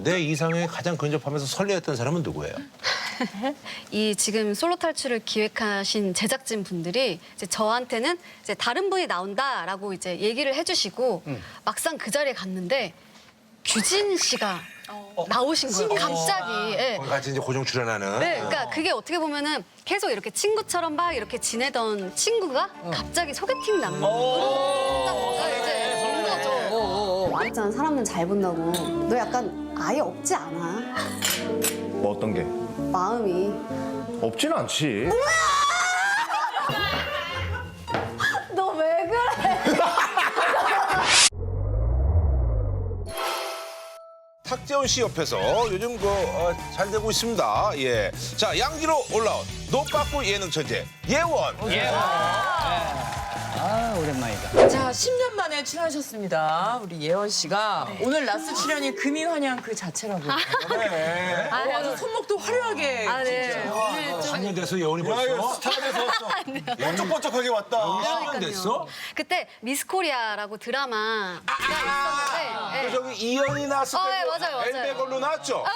내 이상형에 가장 근접하면서 설레었던 사람은 누구예요? 이 지금 솔로 탈출을 기획하신 제작진 분들이 이제 저한테는 이제 다른 분이 나온다라고 이제 얘기를 해주시고 막상 그 자리에 갔는데 규진 씨가 나오신 거예요. 갑자기. 예. 거기 같이 이제 고정 출연하는. 네, 그러니까 그게 어떻게 보면은 계속 이렇게 친구처럼 막 이렇게 지내던 친구가 갑자기 소개팅 남으로 딱 이제 온 거죠. 말했잖아, 사람은 잘 본다고. 너 약간 아예 없지 않아? 뭐 어떤 게? 마음이. 없진 않지. 너 왜 그래? 탁재훈 씨 옆에서 요즘 잘 되고 있습니다. 예. 자, 양기로 올라온 노빠꾸 예능 천재 예원. 아, 오랜만이다. 자, 10년 만에 출연하셨습니다. 우리 예원 씨가 오늘 라스트 출연이 금이환영 그 자체라고. 네. 아주 손목도 화려하게. 아, 네. 오늘 좀 10년 됐어 예원이 벌써. 스타가 돼서 왔어. 번쩍번쩍하게 왔다. 10년 됐어? 그때 미스 코리아라고 드라마가 있었는데. 그 예. 저기 이연이 나왔을 때 네, 맞아요. 엘베걸로 나왔죠? 아,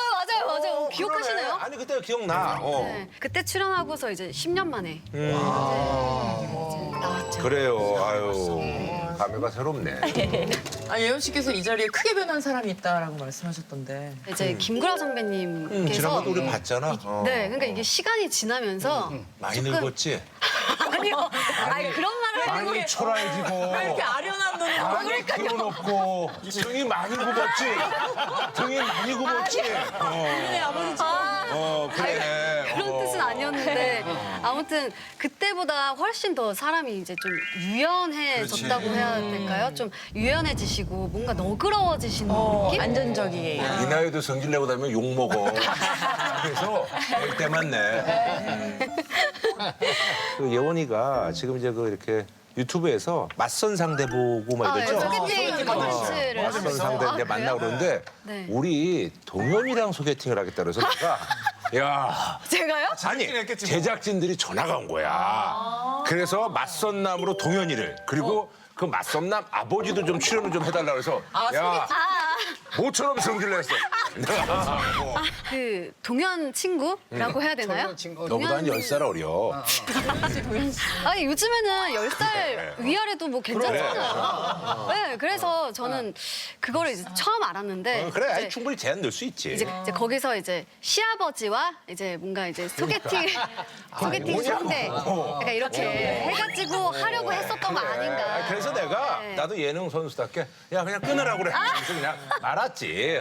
맞아요. 기억하시네요? 그러네. 아니 그때 기억나. 네. 그때 출연하고서 이제 10년 만에 이제 나왔죠. 그래요. 아유. 감회가 새롭네. 아, 예원 씨께서 이 자리에 크게 변한 사람이 있다라고 말씀하셨던데. 이제 김구라 선배님께서 지난번도 우리 봤잖아. 네, 그러니까 이게 시간이 지나면서 많이 조금- 늙었지? 아니요, 아니 그런 말을 하는 많이 초라해지고. 왜 이렇게 아련한 눈을 많이 기운 없고 등이 많이 굽었지? 등이 많이 굽었지? 네, 아버지. 그래. 그런 뜻은 아니었는데 아무튼 그때보다 훨씬 더 사람이 이제 좀 유연해졌다고 해야 될까요? 좀 유연해지시고 뭔가 너그러워지시는 느낌? 안전적이게. 이 나이도 성질 내고 다니면 욕 먹어. 그래서 낼 때만 내. 그 예원이가 지금 이제 이렇게 유튜브에서 맞선 상대 보고 막 아, 이러죠? 소개팅 컨텐츠를 맞선 하면서. 상대 아, 이제 만나 그래요? 그러는데 네. 우리 동현이랑 소개팅을 하겠다 그래서 내가 야 제가요? 아니 제작진들이 전화가 온 거야. 그래서 맞선남으로 동현이를 그리고 그 맞선남 아버지도 좀 출연을 좀 해달라 그래서 야 모처럼 성질 냈어. 내가 그 동현 친구라고 해야 되나요? 너보다 한 10살 어려. 아니 요즘에는 10살 위아래도 뭐 괜찮잖아요. 네, 그래서 저는 그거를 이제 처음 알았는데 그래 이제 충분히 제한 넣을 수 있지. 이제 거기서 이제 시아버지와 이제 뭔가 이제 소개팅 상대 약간 이렇게 해가지고 하려고 했었던 거 아닌가. 그래서 내가 네. 나도 예능 선수답게 야 그냥 끊으라고 그래. 그래서 그냥 말았지.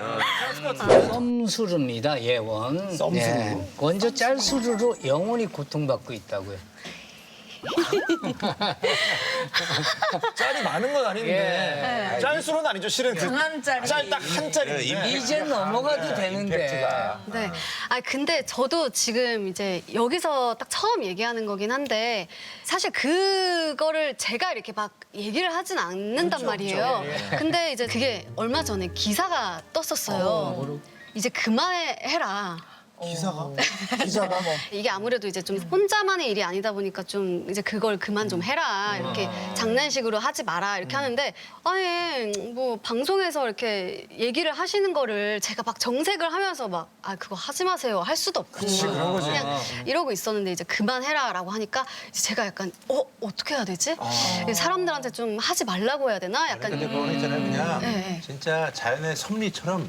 썸수루입니다, 예원. 썸수루. 먼저 짤수루로 영원히 고통받고 있다고요. 짤이 많은 건 아닌데. 짤수는 아니죠. 실은 강한 짤이. 짤 딱 한 짤인데. 이제 넘어가도 되는데. 네. 아 근데 저도 지금 이제 여기서 딱 처음 얘기하는 거긴 한데 사실 그거를 제가 이렇게 막 얘기를 하진 않는단 말이에요. 근데 이제 그게 얼마 전에 기사가 떴었어요. 이제 그만해라. 기사가 뭐. 이게 아무래도 이제 좀 혼자만의 일이 아니다 보니까 좀 이제 그걸 그만 좀 해라 이렇게 장난식으로 하지 마라 이렇게 하는데 아니 뭐 방송에서 이렇게 얘기를 하시는 거를 제가 막 정색을 하면서 막 아 그거 하지 마세요 할 수도 없고 그냥 이러고 있었는데 이제 그만해라라고 하니까 이제 제가 약간 어떻게 해야 되지? 사람들한테 좀 하지 말라고 해야 되나? 약간 근데 그건 있잖아요 그냥 네. 진짜 자연의 섭리처럼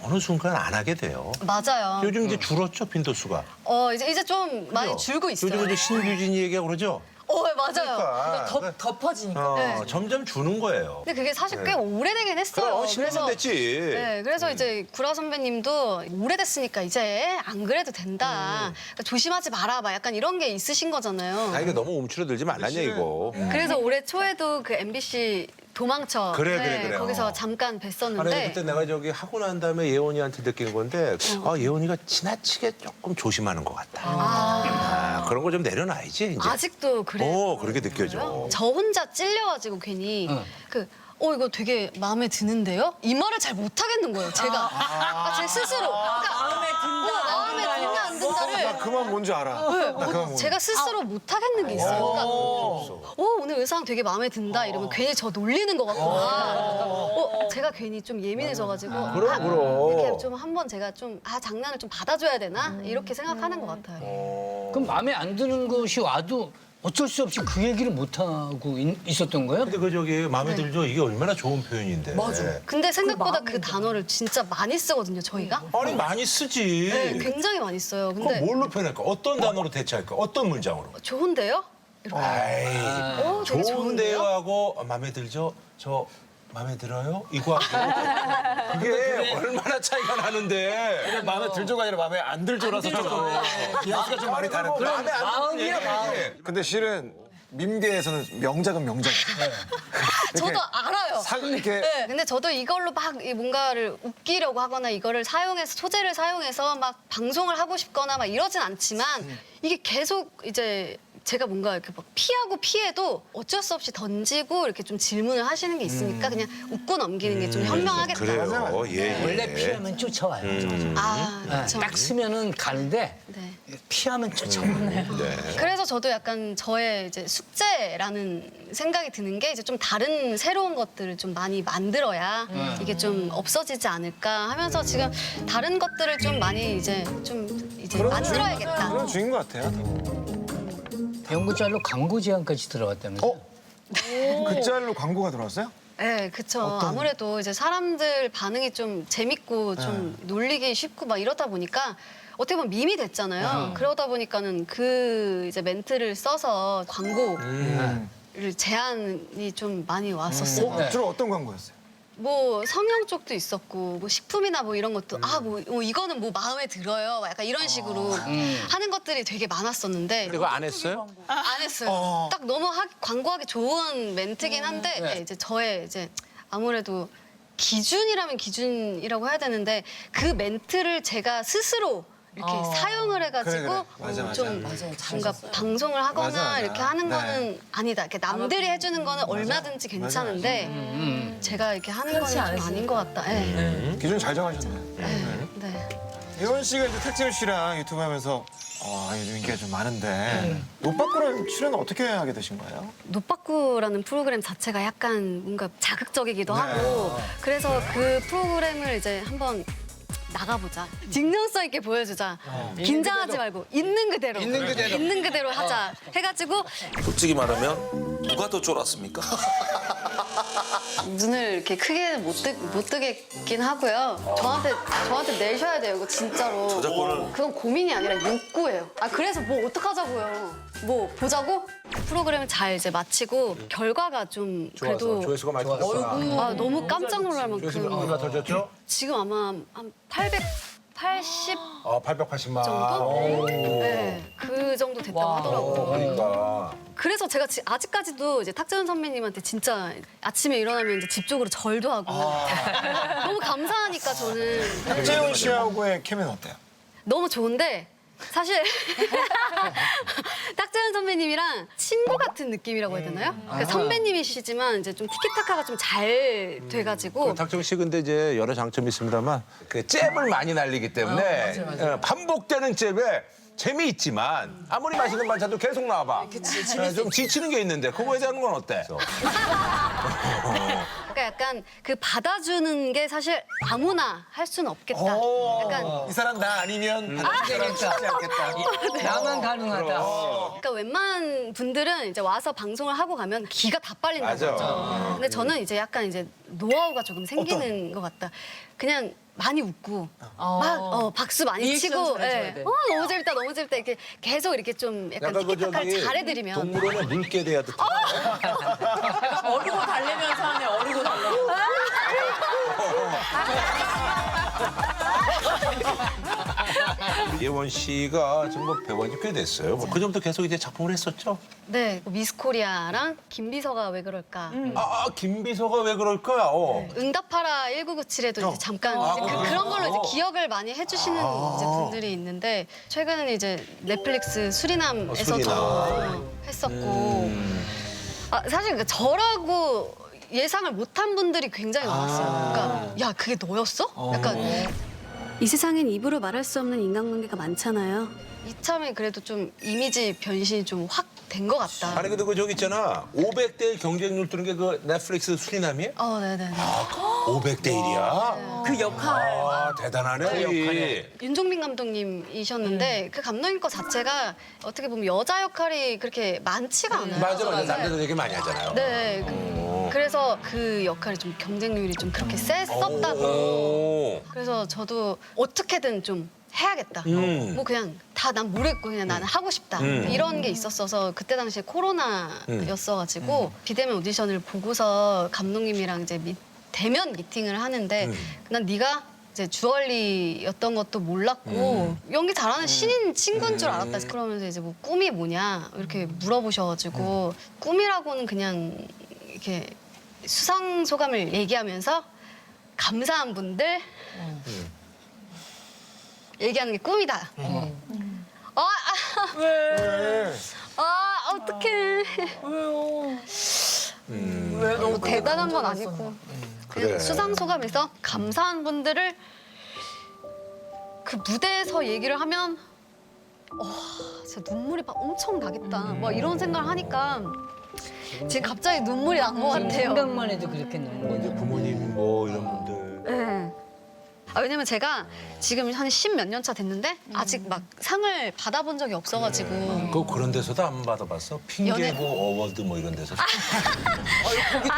어느 순간 안 하게 돼요. 맞아요. 요즘 이제 줄었죠 빈도수가. 이제 좀 많이 그죠? 줄고 있어요. 요즘 이제 신규진이 얘기하고 그러죠. 맞아요. 덮어지니까. 점점 주는 거예요. 근데 그게 사실 꽤 오래되긴 했어요. 그럼 10년 됐지. 네, 그래서 이제 구라 선배님도 오래됐으니까 이제 안 그래도 된다. 그러니까 조심하지 마라. 막 약간 이런 게 있으신 거잖아요. 아 이게 너무 움츠러들지 말란 얘기고. 그래서 올해 초에도 그 MBC 도망쳐. 그래. 거기서 잠깐 아니 뵀었는데. 그때 내가 저기 하고 난 다음에 예원이한테 느낀 건데 아 예원이가 지나치게 조금 조심하는 것 같다. 그런 거 좀 내려놔야지 이제. 아직도 그래요. 그렇게 느껴져. 저 혼자 찔려가지고 괜히 이거 되게 마음에 드는데요? 이 말을 잘 못하겠는 거예요, 제가. 제 스스로. 그러니까 마음에 든다. 마음에 들면 안 된다를 나 그만 뭔지 알아. 나 그만 뭔지. 제가 스스로 못 하겠는 게 있어요. 그러니까 오늘 의상 되게 마음에 든다 이러면 괜히 저 놀리는 것 같구나. 제가 괜히 좀 예민해져가지고 이렇게 좀 한번 제가 좀 장난을 좀 받아줘야 되나 이렇게 생각하는 것 같아요. 그럼 마음에 안 드는 것이 와도 어쩔 수 없이 그 얘기를 못 하고 있었던 거예요? 근데 그 저기 마음에 들죠? 이게 얼마나 좋은 표현인데. 맞아. 근데 생각보다 그 단어를 진짜 많이 쓰거든요, 저희가. 아니 많이 쓰지. 네, 굉장히 많이 써요. 근데 그럼 뭘로 표현할까? 어떤 단어로 대체할까? 어떤 문장으로? 좋은데요? 이렇게. 아이, 되게 좋은데요 좋은데요? 하고 마음에 들죠? 저 마음에 들어요? 이거 하고 그게 얼마나 차이가 나는데. 마음에 들죠가 아니라 마음에 안 들죠라서 조금 뉘앙스가 좀 많이 다른데. 마음에 안 드는 얘기지. 근데 실은 밈계에서는 명작은 명작이에요. 저도 알아요. 이렇게 네, 근데 저도 이걸로 막 뭔가를 웃기려고 하거나 이거를 사용해서 소재를 사용해서 막 방송을 하고 싶거나 막 이러진 않지만 이게 계속 이제 제가 뭔가 이렇게 막 피하고 피해도 어쩔 수 없이 던지고 이렇게 좀 질문을 하시는 게 있으니까 그냥 웃고 넘기는 게 좀 현명하겠다. 그래요. 예. 원래 피하면 쫓아와요. 그렇죠. 딱 쓰면은 가는데 네. 피하면 쫓아오네. 그래서 저도 약간 저의 이제 숙제라는 생각이 드는 게 이제 좀 다른 새로운 것들을 좀 많이 만들어야 이게 좀 없어지지 않을까 하면서 지금 다른 것들을 좀 많이 이제 만들어야겠다. 그런 주인 것 같아요. 연구짤로 광고 제안까지 들어갔다면서요? 그 짤로 광고가 들어왔어요? 네, 그쵸. 아무래도 이제 사람들 반응이 좀 재밌고 좀 놀리기 쉽고 막 이러다 보니까 어떻게 보면 밈이 됐잖아요. 그러다 보니까는 그 이제 멘트를 써서 광고를 제안이 좀 많이 왔었어요. 주로 어떤 광고였어요? 뭐 성형 쪽도 있었고 뭐 식품이나 뭐 이런 것도 뭐 이거는 뭐 마음에 들어요. 약간 이런 식으로 하는 것들이 되게 많았었는데 그리고 안 했어요? 안 했어요. 딱 너무 광고하기 좋은 멘트긴 한데 네, 이제 저의 이제 아무래도 기준이라면 기준이라고 해야 되는데 그 멘트를 제가 스스로 이렇게 사용을 해가지고 맞아. 좀 뭔가 방송을 하거나 맞아. 이렇게 하는 네. 거는 아니다. 이렇게 남들이 해주는 거는 얼마든지 괜찮은데 제가 이렇게 하는 거는 좀 아닌 것 같다. 네. 기준 잘 정하셨네. 네. 예원 씨가 이제 탁재훈 씨랑 유튜브 하면서 요즘 인기가 좀 많은데 노빠꾸랑 출연 어떻게 하게 되신 거예요? 노빠꾸라는 프로그램 자체가 약간 뭔가 자극적이기도 하고 그래서 그 프로그램을 이제 한번 나가보자. 직능성 있게 보여주자. 긴장하지 말고 있는 그대로 하자. 해가지고 솔직히 말하면 누가 더 쫄았습니까? 눈을 이렇게 크게 못 뜨겠긴 하고요. 저한테 내셔야 돼요. 이거 진짜로. 저작권을. 그건 고민이 아니라 욕구예요. 그래서 뭐 어떡하자고요. 뭐 보자고? 프로그램을 잘 이제 마치고 결과가 좀 그래도 조회수가 많이 터졌구나. 너무 깜짝 놀랄 조회수가 만큼 얼마 터졌죠? 지금 아마 한 880 880만. 정도? 네, 그 정도 됐다고 하더라고요. 그러니까. 그래서 제가 아직까지도 이제 탁재훈 선배님한테 진짜 아침에 일어나면 이제 집 쪽으로 절도 하고 너무 감사하니까 저는 탁재훈 씨하고의 케미는 어때요? 너무 좋은데 사실 탁재훈 선배님이랑 친구 같은 느낌이라고 해야 되나요? 그러니까 선배님이시지만 이제 좀 티키타카가 좀 잘 돼가지고 탁재훈 씨 근데 이제 여러 장점이 있습니다만 그 잽을 많이 날리기 때문에 반복되는 잽에 재미있지만 아무리 맛있는 반찬도 계속 나와봐. 좀 지치는 게 있는데 그거에 대한 건 어때? 그러니까 약간 그 받아주는 게 사실 아무나 할 수는 없겠다. 약간 이 사람 나 아니면 받아주기 쉽지 않겠다. 나만 가능하다. 그러니까 웬만한 분들은 이제 와서 방송을 하고 가면 기가 다 빨린다고 맞아. 하죠. 근데 저는 이제 약간 이제 노하우가 조금 생기는 것 같다. 그냥 많이 웃고 막 박수 많이 리액션 치고 잘해줘야 돼. 너무 재밌다 너무 재밌다 이렇게 계속 이렇게 좀 약간 약간 그 티키타카를 저기 잘해드리면 동물원에 물개 돼야 듯. 어르고 달래면서 하네, 어르고 달래. 예원 씨가 지금 뭐 배우한 지 꽤 됐어요. 그 전부터 계속 이제 작품을 했었죠. 네 미스코리아랑 김비서가 왜 그럴까 김비서가 왜 그럴까? 응답하라 1997에도 이제 잠깐 그런 걸로 이제 기억을 많이 해주시는 이제 분들이 있는데 최근에는 이제 넷플릭스 수리남에서도 수리남. 했었고 사실 그러니까 저라고 예상을 못한 분들이 굉장히 많았어요. 그러니까 야 그게 너였어? 약간 이 세상엔 입으로 말할 수 없는 인간관계가 많잖아요. 이참에 그래도 좀 이미지 변신이 좀 확 된 것 같다. 아니 근데 그 저기 있잖아 500대 경쟁률 뜨는 게 그 넷플릭스 수리남이에요? 네네네. 500대 1이야? 그 역할. 아 대단하네. 이. 윤종빈 감독님이셨는데 그 감독님 거 자체가 어떻게 보면 여자 역할이 그렇게 많지가 않아요. 맞아. 남자들 되게 많이 하잖아요. 네. 그래서 그 역할이 좀 경쟁률이 좀 그렇게 셌었다고. 오. 그래서 저도 어떻게든 좀 해야겠다. 뭐 그냥 다 난 모르겠고 그냥 나는 하고 싶다. 이런 게 있었어서 그때 당시에 코로나였어가지고 비대면 오디션을 보고서 감독님이랑 이제 대면 미팅을 하는데 난 네가 이제 주얼리였던 것도 몰랐고 연기 잘하는 신인 친구인 줄 알았다. 그러면서 이제 뭐 꿈이 뭐냐 이렇게 물어보셔가지고 꿈이라고는 그냥 이렇게 수상 소감을 얘기하면서 감사한 분들 얘기하는 게 꿈이다. 어떡해. 왜요? 왜 너무 대단한 건 아니고 그냥 그래. 수상 소감에서 감사한 분들을 그 무대에서 얘기를 하면 진짜 눈물이 막 엄청 나겠다. 막 이런 생각을 하니까 지금 갑자기 눈물이 난 것 같아요. 생각만 해도 그렇게 뭐 이제 눈물이 부모님 뭐 이런 분들. 네. 왜냐면 제가 지금 한 10몇 년 차 됐는데 아직 막 상을 받아본 적이 없어가지고 그런 데서도 안 받아봤어? 핑계고 어워드 뭐 이런 데서.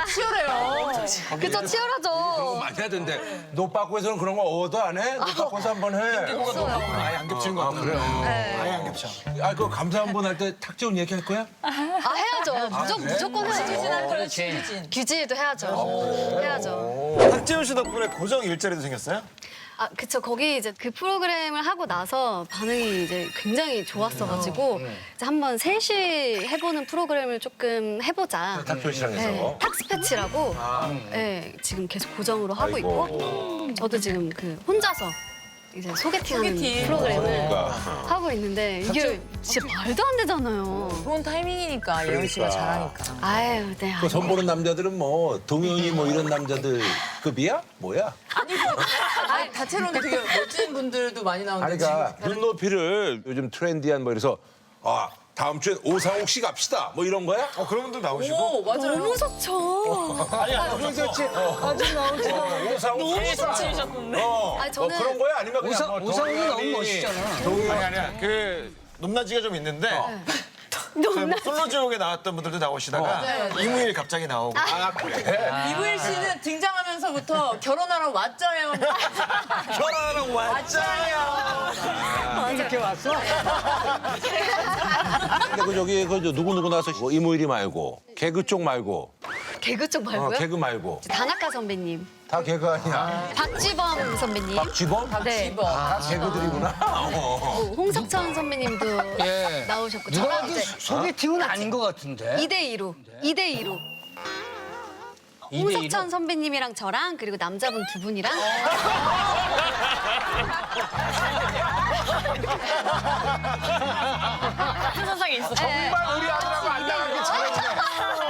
치열해요. 그쵸 그거 치열하죠. 많이 하던데. 노빠꾸에서는 그런 거 어워드 안 해? 노빠꾸에서 한 번 해. 아예 안 겹치는 것 같아요. 그래요? 아예 안 겹쳐. 그 감사한 분 할 때 탁재훈 얘기할 거야? 해야죠. 무조건 해야죠. 그렇지. 규지도 해야죠. 해야죠. 탁재훈 씨 덕분에 고정 일자리도 생겼어요? 그쵸. 거기 이제 그 프로그램을 하고 나서 반응이 이제 굉장히 좋았어가지고 이제 한번 셋이 해보는 프로그램을 조금 해보자. 탁재훈 씨랑 해서. 네, 탁스패치라고 네, 지금 계속 고정으로 하고 있고 저도 지금 그 혼자서 이제 소개팅하는 소개팅. 프로그램을 그러니까. 하고 있는데 이게 진짜 말도 안 되잖아요. 좋은 타이밍이니까 예원 씨가 그러니까. 잘하니까. 아유, 네. 그 선보는 남자들은 뭐 동현이 뭐 이런 남자들 급이야? 뭐야? 아니 다채로운 되게 멋진 분들도 많이 나오는데 아니 그러니까 눈높이를 요즘 트렌디한 뭐 이래서 다음 주엔 오상욱 씨 갑시다 뭐 이런 거야? 그런 분도 나오시고. 오 맞아요. 너무 좋죠. 아직 나오지. 오상욱 너무 좋으셨는데. 아니, 저는 그런 거야? 아니면 그냥 뭐 오상훈이 너무 동현이, 멋있잖아. 아니야. 그 높낮이가 좀 있는데 저희 뭐 솔로지옥에 나왔던 분들도 나오시다가 이무일 갑자기 나오고. 그래? 이부일 씨는 등장하면서부터 결혼하러 왔죠요. 결혼하러 왔잖아요. 이렇게 왔어? 근데 그 저기 그 누구 나와서 뭐 이모일이 말고 개그 쪽 말고 개그 쪽 말고요? 개그 말고 다나카 선배님, 다 개그 아니야? 박지범 선배님, 박쥐범? 네. 다 개그들이구나. 홍석천 선배님도 예. 나오셨고 누가 저랑 봐도 이제 소개팅은 아닌 것 같은데. 2대2로 2대2로 홍석천 선배님이랑 저랑 그리고 남자분 두 분이랑 세상에 있어. 정말 우리 아들하고 안 나가길 잘했네.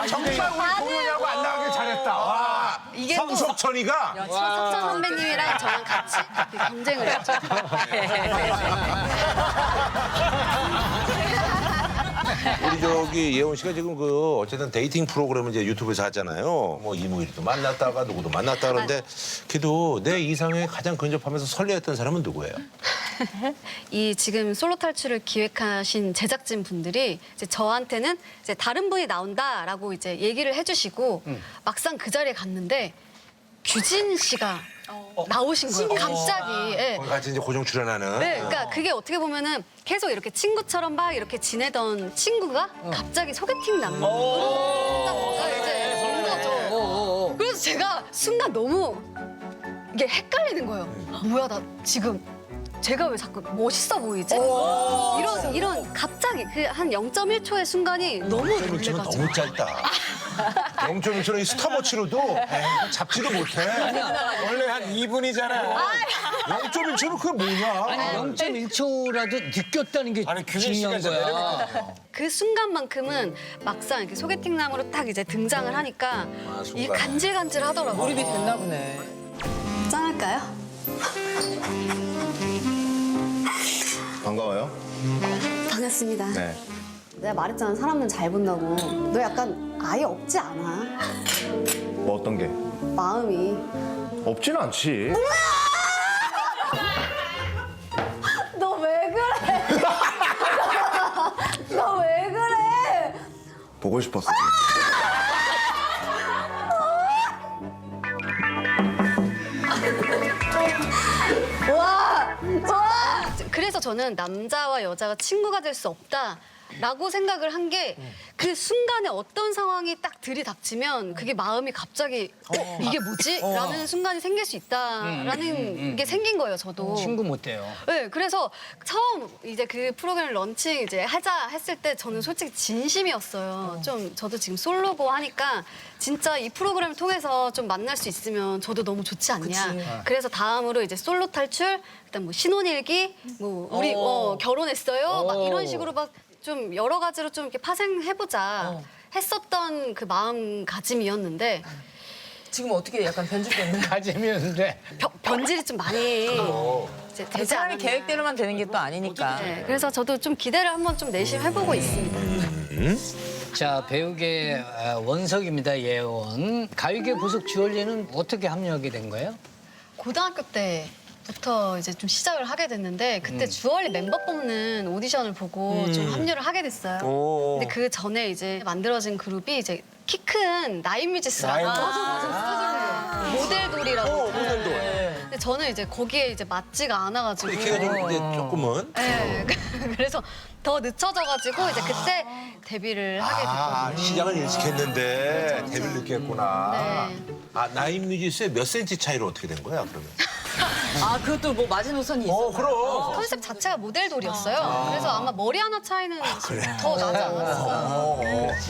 정말 우리 동현이하고 안 나가길 잘했다. 와. 이게 또 성석천이가 석천 선배님이랑 저랑 같이 경쟁을 했죠. 우리 저기 예원 씨가 지금 그 어쨌든 데이팅 프로그램을 이제 유튜브에서 하잖아요. 뭐 이모일도 만났다가 누구도 만났다 그러는데 그래도 내 이상형에 가장 근접하면서 설레었던 사람은 누구예요? 이 지금 솔로 탈출을 기획하신 제작진 분들이 이제 저한테는 이제 다른 분이 나온다라고 이제 얘기를 해주시고 막상 그 자리에 갔는데 규진 씨가 나오신 거예요. 갑자기. 예. 거기 같이 이제 고정 출연하는. 네, 그러니까 그게 어떻게 보면은 계속 이렇게 친구처럼 막 이렇게 지내던 친구가 갑자기 소개팅 남으로 딱 이제 온 거죠. 그래서 제가 순간 너무 이게 헷갈리는 거예요. 뭐야, 나 지금 제가 왜 자꾸 멋있어 보이지? 이런 갑자기 그 한 0.1초의 순간이 너무 0.1초는 놀래가지고. 너무 짧다. 0.1초는 이 스톱워치로도 잡지도 못해. 원래 한 2분이잖아. 0.1초는 그게 뭐냐? 아니 0.1초라도 느꼈다는 게 아니, 규진 씨가 중요한 진짜 거야. 매력있거든요. 그 순간만큼은 막상 이렇게 소개팅남으로 딱 이제 등장을 하니까 이게 간질간질하더라고요. 몰입이 됐나 보네. 짠할까요? 맞습니다. 네. 내가 말했잖아, 사람은 잘 본다고. 너 약간 아예 없지 않아? 뭐 어떤 게? 마음이. 없진 않지. 너 왜 그래? 너 왜 그래? 보고 싶었어. 와! 그래서 저는 남자와 여자가 친구가 될 수 없다라고 생각을 한 게 그 순간에 어떤 상황이 딱 들이닥치면 그게 마음이 갑자기 이게 뭐지? 라는 순간이 생길 수 있다라는 게 생긴 거예요, 저도. 친구 못 돼요. 네, 그래서 처음 이제 그 프로그램 런칭 이제 하자 했을 때 저는 솔직히 진심이었어요. 좀 저도 지금 솔로고 하니까 진짜 이 프로그램을 통해서 좀 만날 수 있으면 저도 너무 좋지 않냐. 그래서 다음으로 이제 솔로 탈출, 그다음 뭐 신혼일기, 뭐 우리 결혼했어요, 막 이런 식으로 막 좀 여러 가지로 좀 이렇게 파생해보자 했었던 그 마음가짐이었는데 지금 어떻게 약간 변질됐나요? 가지면데 변질이 좀 많이 이제 되지 사람이 않았나. 계획대로만 되는 게 또 아니니까. 네, 그래서 저도 좀 기대를 한번 좀 내심 해보고 있습니다. 자, 배우계 원석입니다. 예원. 가요계 부속 주얼리는 어떻게 합류하게 된 거예요? 고등학교 때부터 이제 좀 시작을 하게 됐는데 그때 주얼리 멤버 뽑는 오디션을 보고 좀 합류를 하게 됐어요. 근데 그 전에 이제 만들어진 그룹이 이제 키 큰 나인뮤지스라고 모델돌이라고. 모델돌. 근데 저는 이제 거기에 이제 맞지가 않아가지고. 키가 좀 이제 조금은. 네, 그래서 더 늦춰져가지고 이제 그때 데뷔를 하게 됐거든요. 시작은 일찍 했는데 데뷔를 늦게 했구나. 네. 나인뮤지스의 몇 센치 차이로 어떻게 된 거야, 그러면? 아, 그것도 뭐 마지노선이 있어. 그럼. 컨셉 자체가 모델돌이었어요. 그래서 아마 머리 하나 차이는 더 나지 않았을까.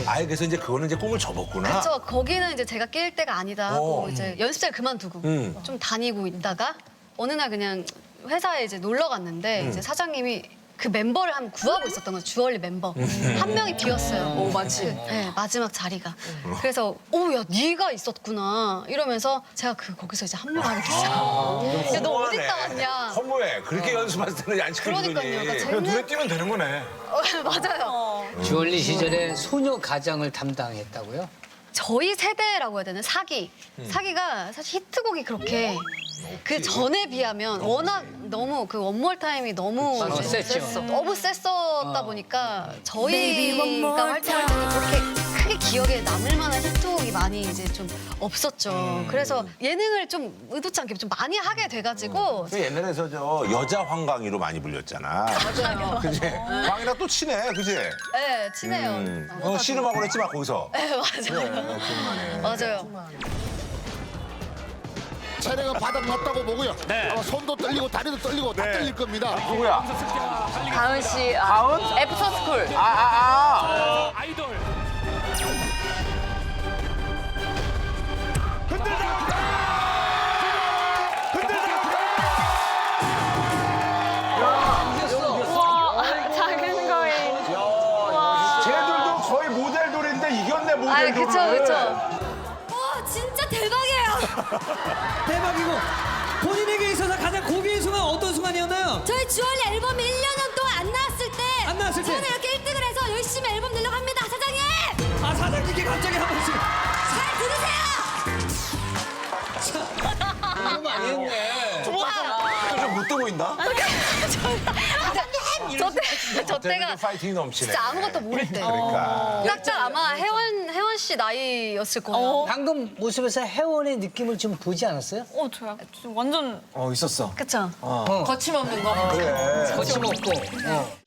아예 그래서 이제 그거는 이제 꿈을 접었구나. 그렇죠. 거기는 이제 제가 낄 때가 아니다 하고 이제 연습생 그만두고 음. 좀 다니고 있다가 어느 날 그냥 회사에 이제 놀러 갔는데 이제 사장님이 그 멤버를 한번 구하고 있었던 거죠. 주얼리 member. 한 명이 비었어요. 오, 마침. 네, 마지막 자리가. 그래서 오, 야, 네가 있었구나. 이러면서 제가 거기서 이제 합류하게 됐어요. 야, 너 어디 있다 왔냐. 허무해. 그렇게 연습했을 때는 안 시켜주더니. 그러니까요. 그러니까 그냥 눈에 쟤는 띄면 되는 거네. 맞아요. 주얼리 시절에 소녀 가장을 담당했다고요? 저희 세대라고 해야 되나 사기. 사기가 사실 히트곡이 그렇게 그 전에 비하면 워낙 너무 그 원몰 타임이 너무 셌죠. 너무 셌었다 보니까 저희가 활동할 때는 그렇게 크게 기억에 남을 만한 히트곡이 많이 이제 좀 없었죠. 그래서 예능을 좀 의도치 않게 좀 많이 하게 돼가지고 그 옛날에서 저 여자 황강이로 많이 불렸잖아. 맞아요. 그지? 광이랑 또 친해, 그지? 네, 친해요. 씨름하고 그랬지 막 거기서. 네, 맞아요. 기억나네. 맞아요. 체력은 바닥 났다고 보고요. 아마 손도 떨리고 다리도 떨리고 다 떨릴 겁니다. 누구야? 가은 씨. 가은? 애프터 스쿨. 작은 거에. 쟤들도 거의 모델돌인데 이겼네, 모델돌을. 아, 그쵸. 와 진짜 대박이에요. 대박이고 본인에게 있어서 가장 고귀한 순간 어떤 순간이었나요? 저희 주얼리 앨범이 1년 동안 안 나왔을 때 안 나왔을 때? 저는 이렇게 1등을 해서 열심히 앨범 내려고 합니다. 사장님! 아 사장님께 갑자기 한 번씩 잘 들으세요! 너무 많이 했네. 좀 못돼 보인다? 저 때가 파이팅이 넘치네. 진짜 아무것도 모를 때. 그러니까. 딱 아마 혜원 씨 나이였을 거예요. 방금 모습에서 혜원의 느낌을 좀 보지 않았어요? 저요? 완전 있었어. 그쵸? 거침없는 거. 거침없고.